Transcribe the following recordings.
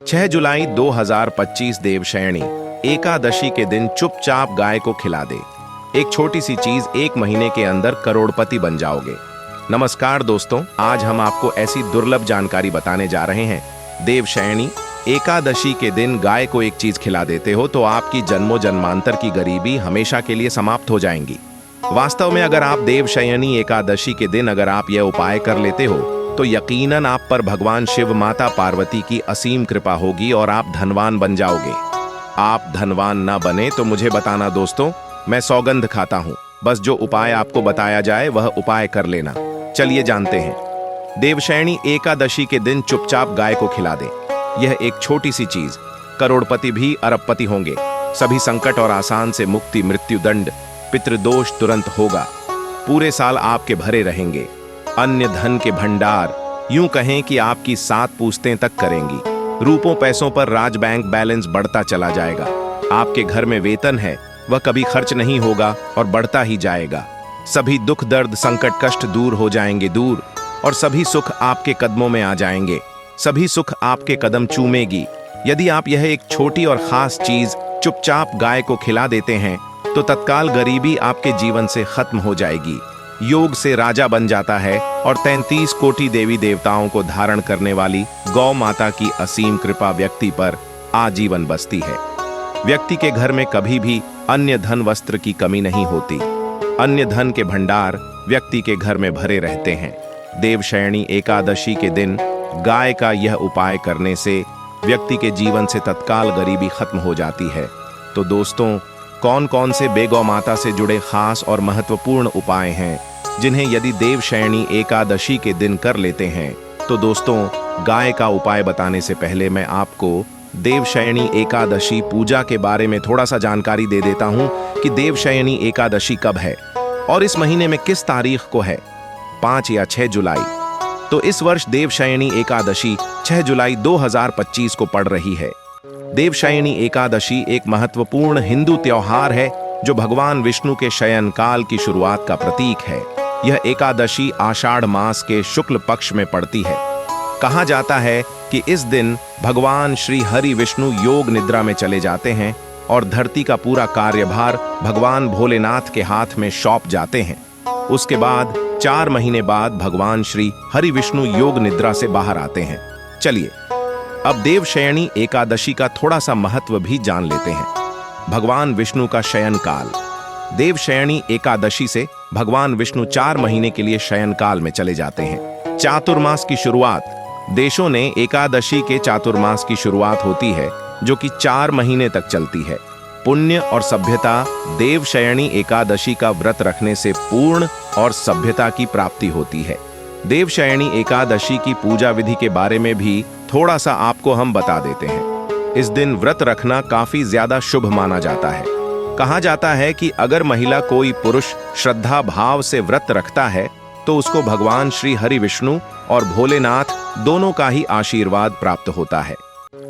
6 जुलाई 2025 देवशयनी एकादशी के दिन चुपचाप गाय को खिला दे। एक छोटी सी चीज 1 महीने के अंदर करोड़पति बन जाओगे। नमस्कार दोस्तों, आज हम आपको ऐसी दुर्लभ जानकारी बताने जा रहे हैं। देवशयनी एकादशी के दिन गाय को एक चीज खिला देते हो तो आपकी जन्मों जन्मांतर की गरीबी हमेशा के लिए समाप्त हो जाएंगी। वास्तव में अगर आप देवशयनी एकादशी के दिन अगर आप यह उपाय कर लेते हो तो यकीनन आप पर भगवान शिव माता पार्वती की असीम कृपा होगी और आप धनवान बन जाओगे। आप धनवान ना बने तो मुझे बताना दोस्तों, मैं सौगंध खाता हूं। बस जो उपाय आपको बताया जाए वह उपाय कर लेना। चलिए जानते हैं। देवशयनी एकादशी के दिन चुपचाप गाय को खिला दे। यह एक छोटी सी चीज करोड़पति भी अरबपति होंगे। सभी संकट और आसान से मुक्ति, मृत्यु दंड, पितृदोष तुरंत होगा। पूरे साल आपके भरे रहेंगे। अन्य धन के भंडार, यूं कहें कि आपकी 7 पूछतें तक करेंगी। रूपों पैसों पर राज बैंक बैलेंस बढ़ता चला जाएगा। आपके घर में वेतन है वह कभी खर्च नहीं होगा और बढ़ता ही जाएगा। सभी दुख दर्द संकट कष्ट दूर हो जाएंगे दूर, और सभी सुख आपके कदमों में आ जाएंगे। सभी सुख आपके कदम चूमेगी। यदि आप यह एक छोटी और खास चीज चुपचाप गाय को खिला देते हैं तो तत्काल गरीबी आपके जीवन से खत्म हो जाएगी। योग से राजा बन जाता है और 33 कोटि देवी देवताओं को धारण करने वाली गौ माता की असीम कृपा व्यक्ति पर आजीवन बसती है। व्यक्ति के घर में कभी भी अन्य धन वस्त्र की कमी नहीं होती। अन्य धन के भंडार व्यक्ति के घर में भरे रहते हैं। देवशयनी एकादशी के दिन गाय का यह उपाय करने से व्यक्ति के जीवन से तत्काल गरीबी खत्म हो जाती है। तो दोस्तों, कौन कौन से बेगौ माता से जुड़े खास और महत्वपूर्ण उपाय हैं जिन्हें यदि देवशयनी एकादशी के दिन कर लेते हैं? तो दोस्तों, गाय का उपाय बताने से पहले मैं आपको देवशयनी एकादशी पूजा के बारे में थोड़ा सा जानकारी दे देता हूं कि देवशयनी एकादशी कब है और इस महीने में किस तारीख को है, 5 या 6 जुलाई। तो इस वर्ष देवशयनी एकादशी 6 जुलाई 2025 को पड़ रही है। देवशयनी एकादशी एक महत्वपूर्ण हिंदू त्योहार है जो भगवान विष्णु के शयन काल की शुरुआत का प्रतीक है। यह एकादशी आषाढ़ मास के शुक्ल पक्ष में पड़ती है। कहा जाता है कि इस दिन भगवान श्री हरि विष्णु योग निद्रा में चले जाते हैं और धरती का पूरा कार्यभार भगवान भोलेनाथ के हाथ में सौंप जाते हैं। उसके बाद 4 महीने बाद भगवान श्री हरि विष्णु योग निद्रा से बाहर आते हैं। चलिए अब देवशयनी एकादशी का थोड़ा सा महत्व भी जान लेते हैं। भगवान विष्णु का शयन काल। देवशयनी एकादशी से भगवान विष्णु 4 महीने के लिए शयन काल में चले जाते हैं। चातुर्मास की शुरुआत। देशों ने एकादशी के चातुर्मास की शुरुआत होती है जो कि 4 महीने तक चलती है। पुण्य और सभ्यता। देवशयनी एकादशी का व्रत रखने से पूर्ण और सभ्यता की प्राप्ति होती है। देवशयनी एकादशी की पूजा विधि के बारे में भी थोड़ा सा आपको हम बता देते हैं। इस दिन व्रत रखना काफी ज्यादा शुभ माना जाता है। कहा जाता है कि अगर महिला कोई पुरुष श्रद्धा भाव से व्रत रखता है तो उसको भगवान श्री हरि विष्णु और भोलेनाथ दोनों का ही आशीर्वाद प्राप्त होता है।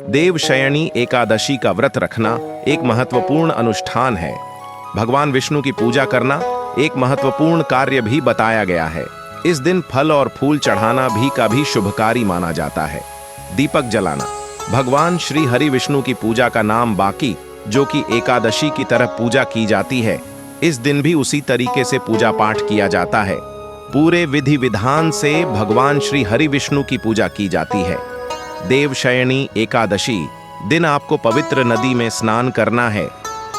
देवशयनी एकादशी का व्रत रखना एक महत्वपूर्ण अनुष्ठान है। भगवान विष्णु की पूजा करना एक महत्वपूर्ण कार्य भी बताया गया है। इस दिन फल और फूल चढ़ाना भी का भी शुभकारी माना जाता है। दीपक जलाना। भगवान श्री हरि विष्णु की पूजा का नाम बाकी, जो कि एकादशी की तरह पूजा की जाती है। इस दिन भी उसी तरीके से पूजा पाठ किया जाता है। पूरे विधि विधान से भगवान श्री हरि विष्णु की पूजा की जाती है। देवशयनी एकादशी दिन आपको पवित्र नदी में स्नान करना है।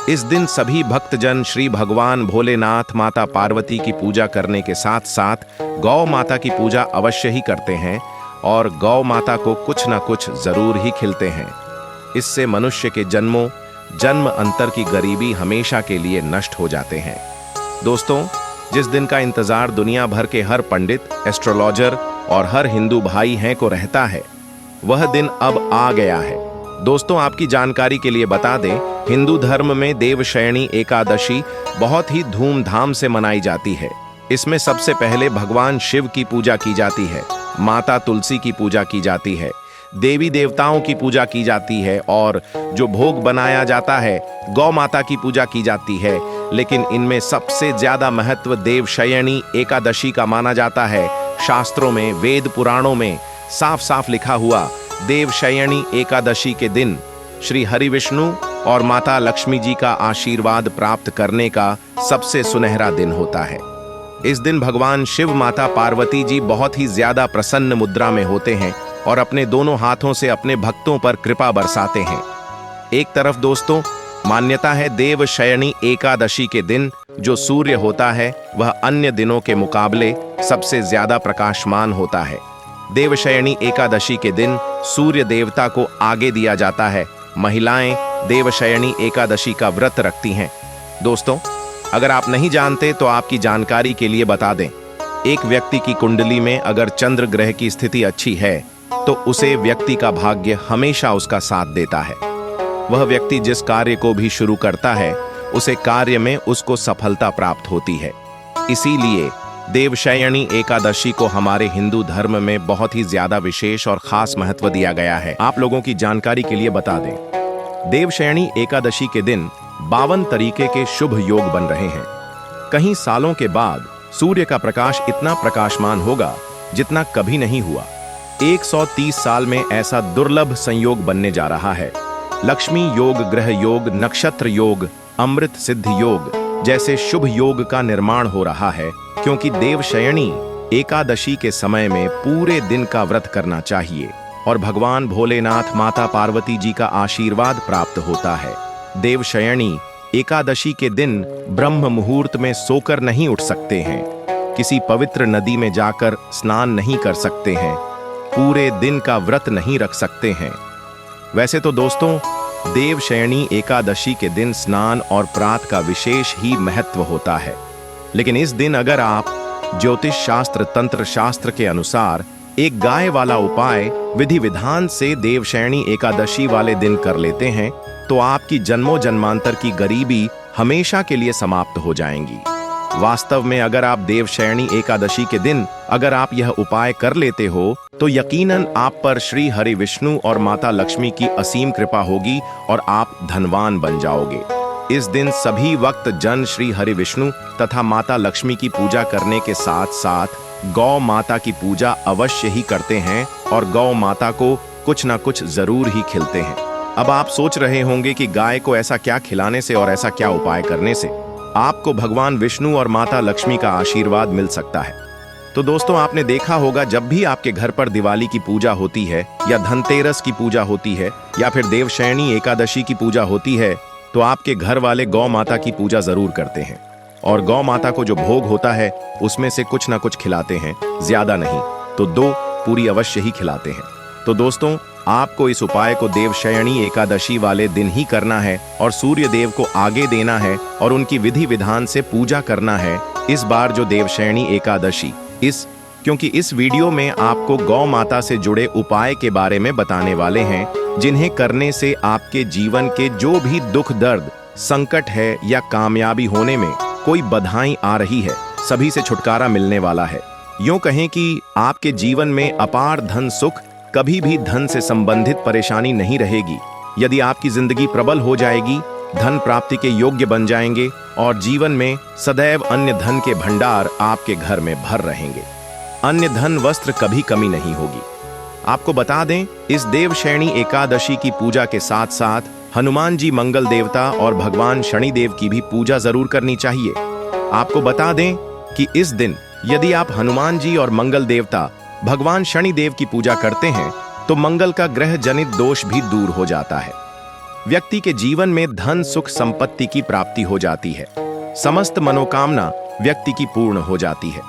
इस दिन सभी भक्तजन श्री भगवान भोलेनाथ माता पार्वती की पूजा करने के साथ साथ गौ माता की पूजा अवश्य ही करते हैं और गौ माता को कुछ ना कुछ जरूर ही खिलते हैं। इससे मनुष्य के जन्म अंतर की गरीबी हमेशा के लिए नष्ट हो जाते हैं। दोस्तों, जिस दिन का इंतजार दुनिया भर के हर पंडित, एस्ट्रोलॉजर और हर हिंदू भाई हैं को रहता है, वह दिन अब आ गया है। दोस्तों, आपकी जानकारी के लिए बता दें, हिंदू धर्म में देवशयनी एकादशी बहुत ही धूमधाम से मनाई जाती है। इसमें सबसे पहले भगवान शिव की पूजा की जाती है, माता तुलसी की पूजा की जाती है, देवी देवताओं की पूजा की जाती है और जो भोग बनाया जाता है गौ माता की पूजा की जाती है। लेकिन इनमें सबसे ज्यादा महत्व देवशयनी एकादशी का माना जाता है। शास्त्रों में, वेद पुराणों में साफ साफ लिखा हुआ देवशयनी एकादशी के दिन श्री हरि विष्णु और माता लक्ष्मी जी का आशीर्वाद प्राप्त करने का सबसे सुनहरा दिन होता है। इस दिन भगवान शिव, माता पार्वती जी बहुत ही ज्यादा प्रसन्न मुद्रा में होते हैं और अपने दोनों हाथों से अपने भक्तों पर कृपा बरसाते हैं। एक तरफ दोस्तों मान्यता है देवशयनी एकादशी के दिन जो सूर्य होता है वह अन्य दिनों के मुकाबले सबसे ज्यादा प्रकाशमान होता है। देवशयनी एकादशी के दिन सूर्य देवता को आगे दिया जाता है। महिलाएं देवशयनी एकादशी का व्रत रखती हैं। दोस्तों, अगर आप नहीं जानते तो आपकी जानकारी के लिए बता दें, एक व्यक्ति की कुंडली में अगर चंद्र ग्रह की स्थिति अच्छी है तो उसे व्यक्ति का भाग्य हमेशा उसका साथ देता है। वह व्यक्ति जिस कार्य को भी शुरू करता है उसे कार्य में उसको सफलता प्राप्त होती है। इसीलिए देवशयनी एकादशी को हमारे हिंदू धर्म में बहुत ही ज्यादा विशेष और खास महत्व दिया गया है। आप लोगों की जानकारी के लिए बता दें, देवशयनी एकादशी के दिन 52 तरीके के शुभ योग बन रहे हैं। कई सालों के बाद सूर्य का प्रकाश इतना प्रकाशमान होगा जितना कभी नहीं हुआ। 130 साल में ऐसा दुर्लभ संयोग बनने जा रहा है। लक्ष्मी योग, ग्रह योग, नक्षत्र योग, अमृत सिद्धि योग जैसे शुभ योग का निर्माण हो रहा है, क्योंकि देवशयनी एकादशी के समय में पूरे दिन का व्रत करना चाहिए और भगवान भोलेनाथ, माता पार्वती जी का आशीर्वाद प्राप्त होता है। देवशयनी एकादशी के दिन ब्रह्म मुहूर्त में सोकर नहीं उठ सकते हैं, किसी पवित्र नदी में जाकर स्नान नहीं कर सकते हैं, पूरे दिन का व्रत नहीं रख सकते हैं। वैसे तो दोस्तों देवशयनी एकादशी के दिन स्नान और प्रात का विशेष ही महत्व होता है, लेकिन इस दिन अगर आप ज्योतिष शास्त्र, तंत्र शास्त्र के अनुसार एक गाय वाला उपाय विधि विधान से देवशयनी एकादशी वाले दिन कर लेते हैं तो आपकी जन्मों जन्मांतर की गरीबी हमेशा के लिए समाप्त हो जाएंगी। वास्तव में अगर आप देवशयनी एकादशी के दिन अगर आप यह उपाय कर लेते हो तो यकीनन आप पर श्री हरि विष्णु और माता लक्ष्मी की असीम कृपा होगी और आप धनवान बन जाओगे। इस दिन सभी वक्त जन श्री हरि विष्णु तथा माता लक्ष्मी की पूजा करने के साथ साथ गौ माता की पूजा अवश्य ही करते हैं और गौ माता को कुछ ना कुछ जरूर ही खिलाते हैं। अब आप सोच रहे होंगे कि गाय को ऐसा क्या खिलाने से और ऐसा क्या उपाय करने से आपको भगवान विष्णु और माता लक्ष्मी का आशीर्वाद मिल सकता है। तो दोस्तों आपने देखा होगा जब भी आपके घर पर दिवाली की पूजा होती है या धनतेरस की पूजा होती है या फिर देवशयनी एकादशी की पूजा होती है तो आपके घर वाले गौ माता की पूजा जरूर करते हैं और गौ माता को जो भोग होता है उसमें से कुछ ना कुछ खिलाते हैं, ज्यादा नहीं तो 2 पूरी अवश्य ही खिलाते हैं। तो दोस्तों आपको इस उपाय को देवशयनी एकादशी वाले दिन ही करना है और सूर्य देव को आगे देना है और उनकी विधि विधान से पूजा करना है। इस बार जो देवशयनी एकादशी क्योंकि इस वीडियो में आपको गौ माता से जुड़े उपाय के बारे में बताने वाले हैं जिन्हें करने से आपके जीवन के जो भी दुख, दर्द, संकट है या कामयाबी होने में कोई बधाई आ रही है, सभी से छुटकारा मिलने वाला है। यूं कहें कि आपके जीवन में अपार धन सुख, कभी भी धन से संबंधित परेशानी नहीं रहेगी। यदि आपकी जिंदगी प्रबल हो जाएगी, धन प्राप्ति के योग्य बन जाएंगे और जीवन में सदैव अन्य धन के भंडार आपके घर में भर रहेंगे। अन्य धन, वस्त्र कभी कमी नहीं होगी। आपको बता दें, इस देवशयनी एकादशी की पूजा के साथ साथ हनुमान जी मंगल देवता और भगवान शनिदेव की भी पूजा जरूर करनी चाहिए। आपको बता दें कि इस दिन यदि आप हनुमान जी और मंगल देवता भगवान शनिदेव की पूजा करते हैं तो मंगल का ग्रह जनित दोष भी दूर हो जाता है। व्यक्ति के जीवन में धन, सुख, संपत्ति की प्राप्ति हो जाती है। समस्त मनोकामना व्यक्ति की पूर्ण हो जाती है।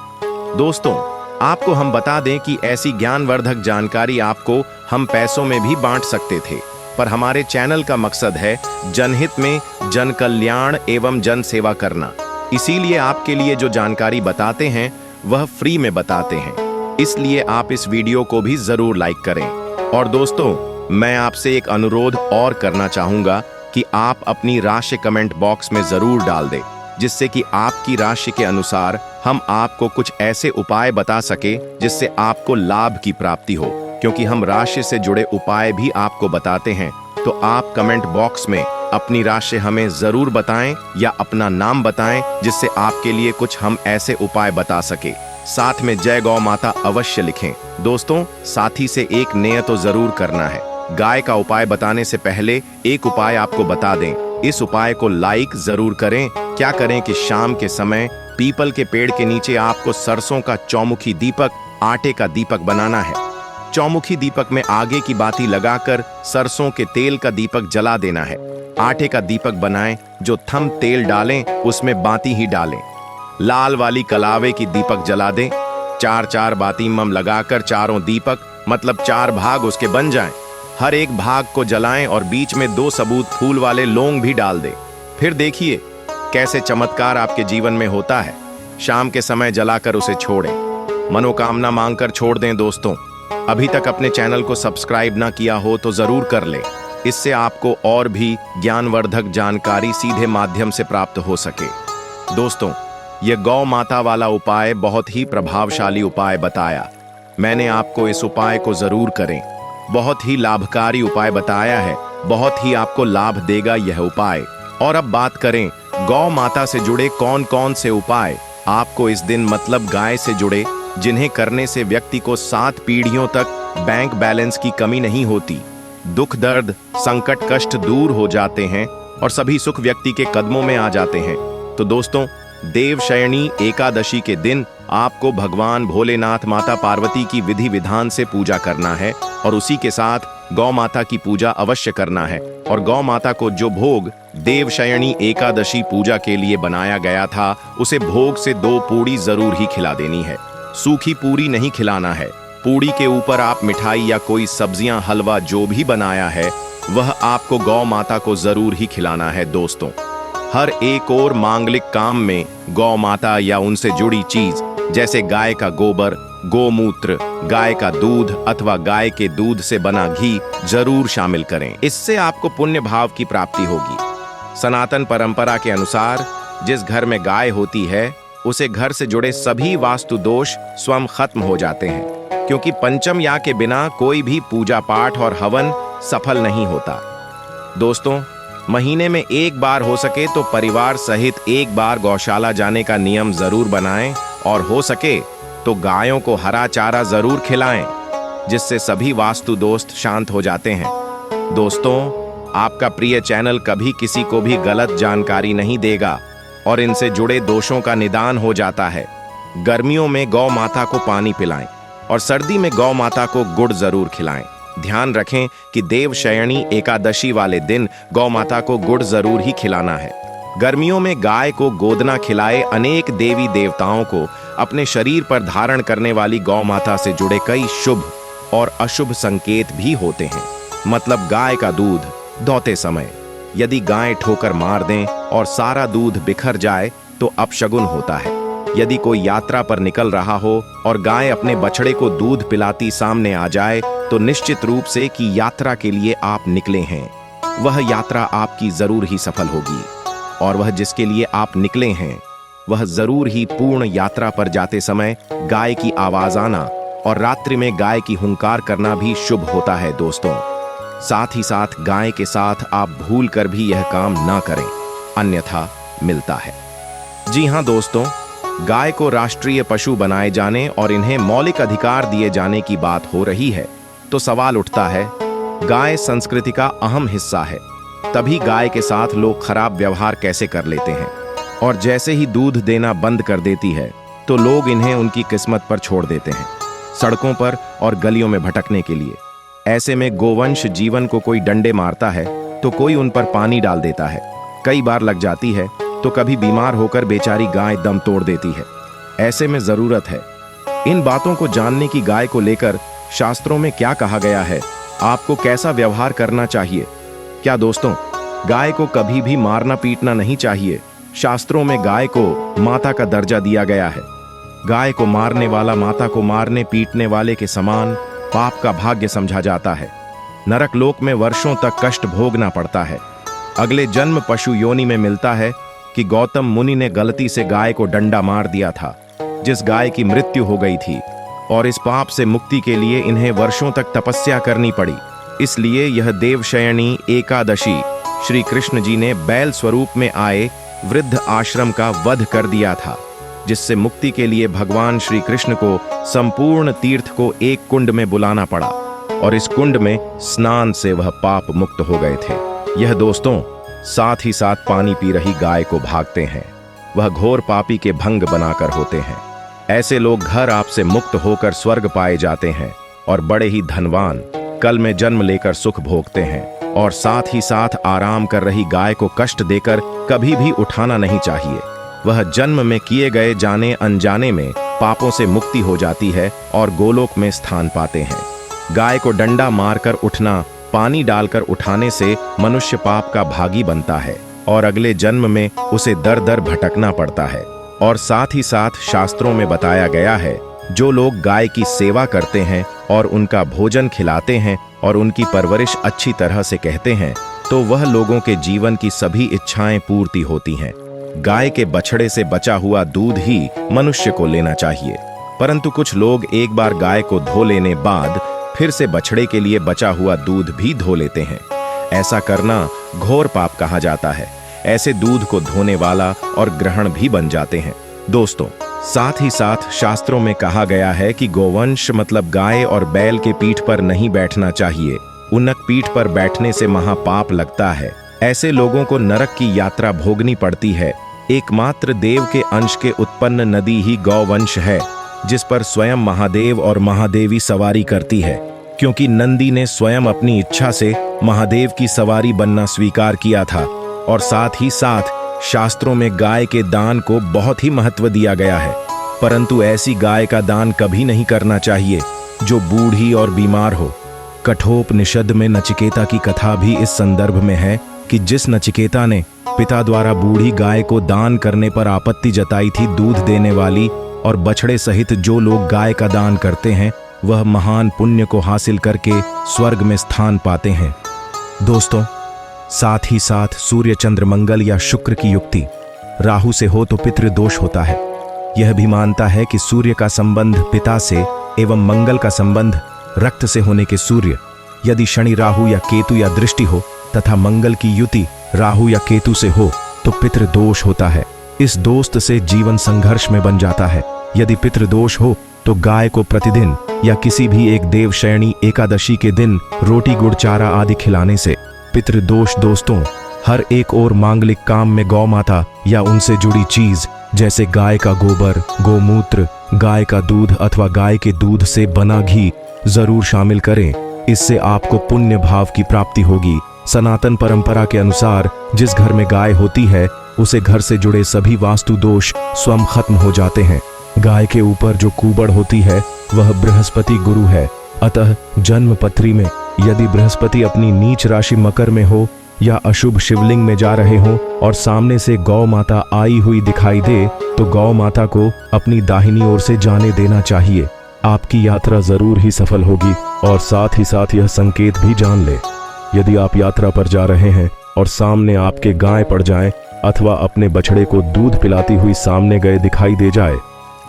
दोस्तों आपको हम बता दें कि ऐसी ज्ञानवर्धक जानकारी आपको हम पैसों में भी बांट सकते थे, पर हमारे चैनल का मकसद है जनहित में जन कल्याण एवं जन सेवा करना। इसीलिए आपके लिए जो जानकारी बताते हैं वह फ्री में बताते हैं, इसलिए आप इस वीडियो को भी जरूर लाइक करें। और दोस्तों मैं आपसे एक अनुरोध और करना चाहूंगा कि आप अपनी राशि कमेंट बॉक्स में जरूर डाल दें, जिससे कि आपकी राशि के अनुसार हम आपको कुछ ऐसे उपाय बता सके जिससे आपको लाभ की प्राप्ति हो। क्योंकि हम राशि से जुड़े उपाय भी आपको बताते हैं, तो आप कमेंट बॉक्स में अपनी राशि हमें जरूर बताएं या अपना नाम बताएं, जिससे आपके लिए कुछ हम ऐसे उपाय बता सके साथ में जय गौ माता अवश्य लिखें। दोस्तों, साथी से एक नेय तो जरूर करना है। गाय का उपाय बताने से पहले एक उपाय आपको बता दें। इस उपाय को लाइक जरूर करें। क्या करें कि शाम के समय पीपल के पेड़ के नीचे आपको सरसों का चौमुखी दीपक, आटे का दीपक बनाना है। चौमुखी दीपक में आगे की बाती लगाकर सरसों के तेल का दीपक जला देना है। आटे का दीपक बनाएं, जो थम तेल डालें उसमें बाती ही डालें। लाल वाली कलावे की दीपक जला दें। 4-4 बाती मम लगाकर चारों दीपक मतलब 4 भाग उसके बन जाएं। हर एक भाग को जलाएं और बीच में 2 सबूत फूल वाले लौंग भी डाल दें। फिर देखिए कैसे चमत्कार आपके जीवन में होता है। शाम के समय जलाकर उसे छोड़ें। मनोकामना मांगकर छोड़ दें। दोस्तों, अभी तक अपने चैनल को सब्सक्राइब ना किया हो तो जरूर कर लें। इससे आपको और भी ज्ञानवर्धक जानकारी सीधे माध्यम से प्राप्त हो सके। दोस्तों, यह गौ माता वाला उपाय बहुत ही प्रभावशाली उपाय बताया। मैंने आपको इस उपाय को जरूर करें। बहुत ही लाभकारी उपाय बताया है। बहुत ही आपको लाभ देगा यह उपाय। और अब बात करें गौ माता से जुड़े कौन कौन से उपाय आपको इस दिन मतलब गाय से जुड़े, जिन्हें करने से व्यक्ति को 7 पीढ़ियों तक बैंक बैलेंस की कमी नहीं होती, दुख दर्द संकट कष्ट दूर हो जाते हैं और सभी सुख व्यक्ति के कदमों में आ जाते हैं। तो दोस्तों, देवशयनी एकादशी के दिन आपको भगवान भोलेनाथ माता पार्वती की विधि विधान से पूजा करना है और उसी के साथ गौ माता की पूजा अवश्य करना है। और गौ माता को जो भोग देवशयनी एकादशी पूजा के लिए बनाया गया था, उसे भोग से 2 पूड़ी जरूर ही खिला देनी है। सूखी पूरी नहीं खिलाना है। पूड़ी के ऊपर आप मिठाई या कोई सब्जियां, हलवा जो भी बनाया है वह आपको गौ माता को जरूर ही खिलाना है। दोस्तों, हर एक और मांगलिक काम में गौ माता या उनसे जुड़ी चीज जैसे गाय का गोबर, गोमूत्र, गाय का दूध अथवा गाय के दूध से बना घी जरूर शामिल करें। इससे आपको पुण्य भाव की प्राप्ति होगी। सनातन परंपरा के अनुसार जिस घर में गाय होती है उसे घर से जुड़े सभी वास्तु दोष स्वयं खत्म हो जाते हैं, क्योंकि पंचम या के बिना कोई भी पूजा पाठ और हवन सफल नहीं होता। दोस्तों, महीने में एक बार हो सके तो परिवार सहित एक बार गौशाला जाने का नियम जरूर बनाएं और हो सके तो गायों को हरा चारा जरूर खिलाएं, जिससे सभी वास्तु दोष शांत हो जाते हैं। दोस्तों, आपका प्रिय चैनल कभी किसी को भी गलत जानकारी नहीं देगा और इनसे जुड़े दोषों का निदान हो जाता है। गर्मियों में गौ माता को पानी पिलाएं और सर्दी में गौ माता को गुड़ जरूर खिलाएं। ध्यान रखें कि देवशयनी एकादशी वाले दिन गौ माता को गुड़ जरूर ही खिलाना है। गर्मियों में गाय को गोदना खिलाए। अनेक देवी देवताओं को अपने शरीर पर धारण करने वाली गौ माता से जुड़े कई शुभ और अशुभ संकेत भी होते हैं। मतलब गाय का दूध दोहते समय यदि गाय ठोकर मार दें और सारा दूध बिखर जाए तो अपशगुन होता है। यदि कोई यात्रा पर निकल रहा हो और गाय अपने बछड़े को दूध पिलाती सामने आ जाए तो निश्चित रूप से कि यात्रा के लिए आप निकले हैं, वह यात्रा आपकी जरूर ही सफल होगी और वह जिसके लिए आप निकले हैं वह जरूर ही पूर्ण यात्रा पर जाते समय गाय की आवाज आना और रात्रि में गाय की हुंकार करना भी शुभ होता है। दोस्तों, साथ ही साथ गाय के साथ आप भूल कर भी यह काम ना करें, अन्यथा मिलता है। जी हाँ दोस्तों, गाय को राष्ट्रीय पशु बनाए जाने और इन्हें मौलिक अधिकार दिए जाने की बात हो रही है तो सवाल उठता है, गाय संस्कृति का अहम हिस्सा है, तभी गाय के साथ लोग खराब व्यवहार कैसे कर लेते हैं और जैसे ही दूध देना बंद कर देती है तो लोग इन्हें उनकी किस्मत पर छोड़ देते हैं, सड़कों पर और गलियों में भटकने के लिए। ऐसे में गोवंश जीवन को कोई डंडे मारता है तो कोई उन पर पानी डाल देता है, कई बार लग जाती है तो कभी बीमार होकर बेचारी गाय दम तोड़ देती है। ऐसे में जरूरत है इन बातों को जानने की। गाय को लेकर शास्त्रों में क्या कहा गया है, आपको कैसा व्यवहार करना चाहिए। क्या दोस्तों, गाय को कभी भी मारना पीटना नहीं चाहिए। शास्त्रों में गाय को माता का दर्जा दिया गया है। गाय को मारने वाला माता को मारने पीटने वाले के समान पाप का भाग्य समझा जाता है। नरक लोक में वर्षों तक कष्ट भोगना पड़ता है। अगले जन्म पशु योनि में मिलता है कि गौतम मुनि ने गलती से गाय को डंडा मार दिया था, जिस गाय की मृत्यु हो गई थी, और इस पाप से मुक्ति के लिए इन्हें वर्षों तक तपस्या करनी पड़ी। इसलिए यह देवशयनी एकादशी श्री कृष्ण जी ने बैल स्वरूप में आए वृद्ध आश्रम का वध कर दिया था। जिससे मुक्ति के लिए भगवान श्री कृष्ण को संपूर्ण तीर्थ को एक कुंड में बुलाना पड़ा और इस कुंड में स्नान से वह पाप मुक्त हो गए थे। यह दोस्तों साथ ही साथ पानी पी रही गाय को भागते हैं, वह घोर पापी के भंग बनाकर होते हैं। ऐसे लोग घर आपसे मुक्त होकर स्वर्ग पाए जाते हैं और बड़े ही धनवान कल में जन्म लेकर सुख भोगते हैं। और साथ ही साथ आराम कर रही गाय को कष्ट देकर कभी भी उठाना नहीं चाहिए। वह जन्म में किए गए जाने अनजाने में पापों से मुक्ति हो जाती है और गोलोक में स्थान पाते हैं। गाय को डंडा मारकर उठना, पानी डालकर उठाने से मनुष्य पाप का भागी बनता है और अगले जन्म में उसे दर दर भटकना पड़ता है। और साथ ही साथ शास्त्रों में बताया गया है, जो लोग गाय की सेवा करते हैं और उनका भोजन खिलाते हैं और उनकी परवरिश अच्छी तरह से कहते हैं, तो वह लोगों के जीवन की सभी इच्छाएं पूर्ति होती हैं। गाय के बछड़े से बचा हुआ दूध ही मनुष्य को लेना चाहिए, परंतु कुछ लोग एक बार गाय को धो लेने बाद फिर से बछड़े के लिए बचा हुआ दूध भी धो लेते हैं। ऐसा करना घोर पाप कहा जाता है। ऐसे दूध को धोने वाला और ग्रहण भी बन जाते हैं। दोस्तों, साथ ही साथ शास्त्रों में कहा गया है कि गोवंश मतलब गाय और बैल के पीठ पर नहीं बैठना चाहिए। उनक पीठ पर बैठने से महापाप लगता है। ऐसे लोगों को नरक की यात्रा भोगनी पड़ती है। एकमात्र देव के अंश के उत्पन्न नदी ही गौवंश है, जिस पर स्वयं महादेव और महादेवी सवारी करती है, क्योंकि नंदी ने स्वयं अपनी इच्छा से महादेव की सवारी बनना स्वीकार किया था। और साथ ही साथ शास्त्रों में गाय के दान को बहुत ही महत्व दिया गया है, परंतु ऐसी गाय का दान कभी नहीं करना चाहिए जो बूढ़ी और बीमार हो। कठोपनिषद में नचिकेता की कथा भी इस संदर्भ में है कि जिस नचिकेता ने पिता द्वारा बूढ़ी गाय को दान करने पर आपत्ति जताई थी, दूध देने वाली और बछड़े सहित जो लोग गाय का दान करते हैं वह महान पुण्य को हासिल करके स्वर्ग में स्थान पाते हैं। दोस्तों, साथ ही साथ सूर्य, चंद्र, मंगल या शुक्र की युक्ति राहु से हो तो पितृदोष होता है। यह भी मानता है कि सूर्य का संबंध पिता से एवं मंगल का संबंध रक्त से होने के सूर्य, यदि शनि, राहु या केतु या दृष्टि हो तथा मंगल की युति राहु या केतु से हो तो पितृदोष होता है। इस दोस्त से जीवन संघर्ष में बन जाता है। यदि पितृदोष हो तो गाय को प्रतिदिन या किसी भी एक देवशयनी एकादशी के दिन रोटी, गुड़, चारा आदि खिलाने से पितृदोष दोस्तों हर एक और मांगलिक काम में गौ माता या उनसे जुड़ी चीज जैसे गाय का गोबर, गोमूत्र, गाय का दूध अथवा गाय के दूध से बना घी जरूर शामिल करें। इससे आपको पुण्य भाव की प्राप्ति होगी। सनातन परंपरा के अनुसार जिस घर में गाय होती है उसे घर से जुड़े सभी वास्तु दोष स्वयं खत्म हो जाते हैं। गाय के ऊपर जो कुबड़ होती है वह बृहस्पति गुरु है। अतः जन्म पत्री में यदि बृहस्पति अपनी नीच राशि मकर में हो या अशुभ शिवलिंग में जा रहे हो और सामने से गौ माता आई हुई दिखाई दे तो गौ माता को अपनी दाहिनी ओर से जाने देना चाहिए। आपकी यात्रा जरूर ही सफल होगी। और साथ ही साथ यह संकेत भी जान ले, यदि आप यात्रा पर जा रहे हैं और सामने आपके गाय पड़ जाए अथवा अपने बछड़े को दूध पिलाती हुई सामने गए दिखाई दे जाए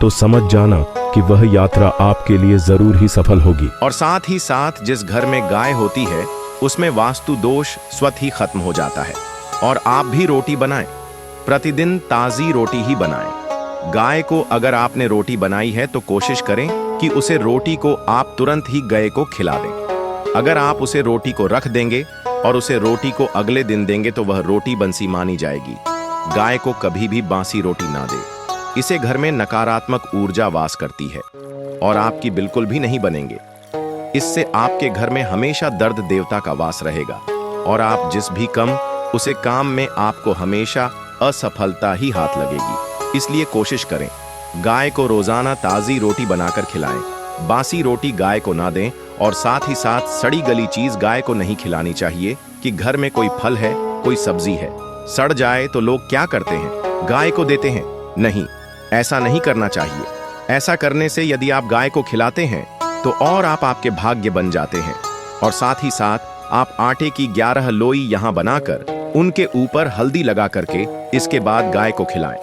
तो समझ जाना कि वह यात्रा आपके लिए जरूर ही सफल होगी। और साथ ही साथ जिस घर में गाय होती है उसमें वास्तु दोष स्वतः ही खत्म हो जाता है। और आप भी रोटी बनाएं, प्रतिदिन ताजी रोटी ही बनाएं। गाय को अगर आपने रोटी बनाई है तो कोशिश करें कि उसे रोटी को आप तुरंत ही गाय को खिला दें। अगर आप उसे रोटी को रख देंगे और उसे रोटी को अगले दिन देंगे तो वह रोटी बंसी मानी जाएगी। गाय को कभी भी बासी रोटी ना दे, इसे घर में नकारात्मक ऊर्जा वास करती है और आपकी बिल्कुल भी नहीं बनेंगे। इससे आपके घर में हमेशा दर्द देवता का वास रहेगा और आप जिस भी उसे काम में आपको हमेशा असफलता ही हाथ लगेगी। इसलिए कोशिश करें गाय को रोजाना ताजी रोटी बनाकर खिलाएं। बासी रोटी गाय को ना दें और साथ ही साथ सड़ी गली चीज गाय को नहीं खिलानी चाहिए कि घर में कोई फल है, कोई सब्जी है, सड़ जाए तो लोग क्या करते हैं, गाय को देते हैं। नहीं, ऐसा नहीं करना चाहिए। ऐसा करने से यदि आप गाय को खिलाते हैं तो और आप आपके भाग्य बन जाते हैं। और साथ ही साथ आप आटे की 11 लोई यहाँ बनाकर उनके ऊपर हल्दी लगा करके इसके बाद गाय को खिलाएं।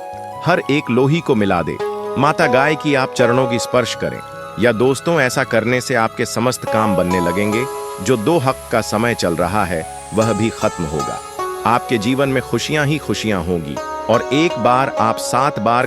हर एक लोही को मिला दे, माता गाय की आप चरणों की स्पर्श करें। या दोस्तों, ऐसा करने से आपके समस्त काम बनने लगेंगे। जो 2 हक का समय चल रहा है वह भी खत्म होगा। आपके जीवन में खुशियां ही खुशियां होंगी और एक बार आप 7 बार